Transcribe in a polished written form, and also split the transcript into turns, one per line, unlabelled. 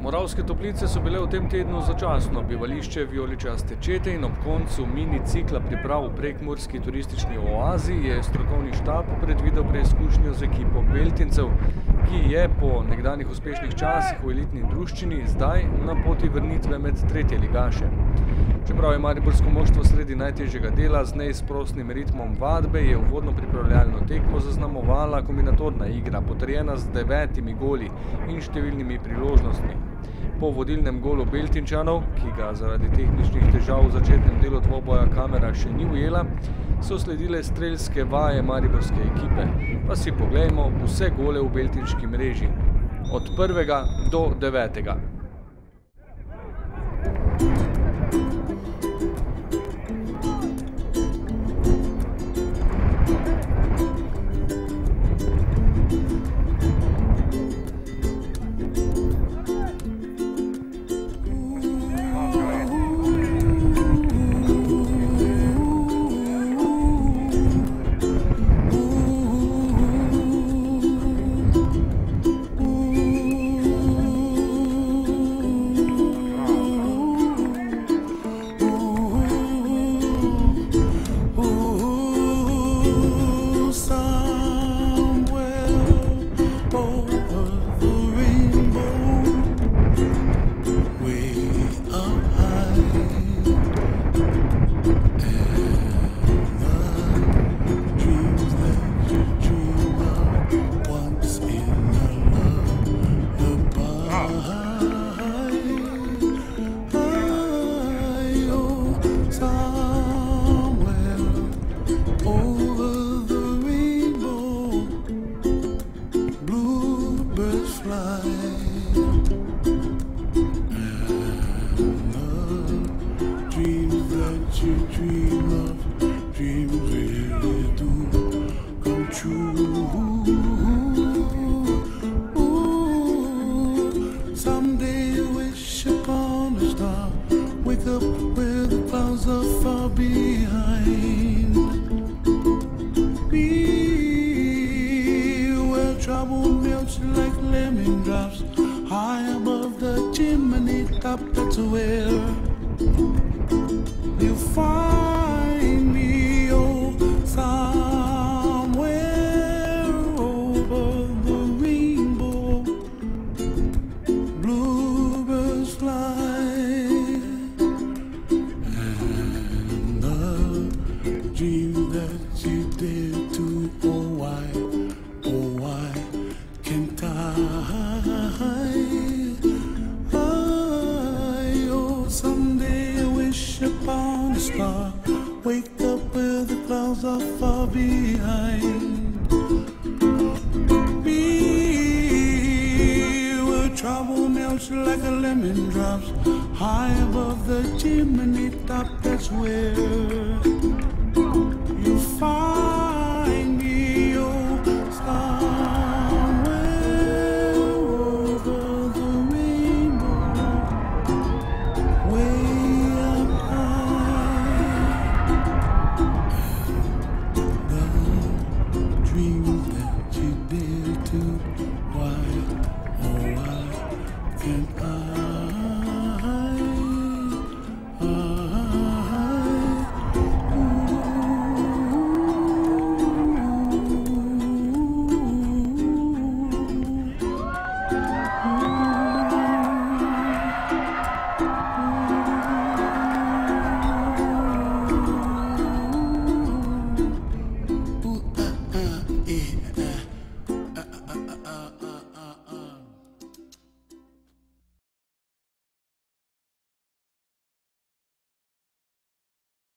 Moravske Toplice so bile v tem tednu začasno bivališče vijoličaste čete in ob koncu mini cikla priprav v prekmurski turistični oazi je strokovni štab predvidel preizkušnjo z ekipo Beltincev, ki je po nekdanjih uspešnih časih v elitni druščini zdaj na poti vrnitve med tretje ligaše. Čeprav je mariborsko moštvo sredi najtežjega dela z neizprosnim ritmom vadbe, je uvodno pripravljalno tekmo zaznamovala kombinatorna igra, potrjena z 9 goli in številnimi priložnostmi. Po vodilnem golu Beltinčanov, ki ga zaradi tehničnih težav v začetnem delu dvoboja kamera še ni ujela, so sledile strelske vaje mariborske ekipe. Pa si poglejmo vse gole v beltinški mreži. Od 1. do 9.
Trouble melts like lemon drops high above the chimney top. That's where you find me, oh, somewhere over the rainbow. Bluebirds fly, and the dream that you dare to, oh why can't oh, someday I wish upon a star, wake up where the clouds are far behind me, where trouble melts like a lemon drops high above the chimney top. That's where you find me, oh, somewhere over the rainbow, way up high. The dreams that you dare to, why, oh why can't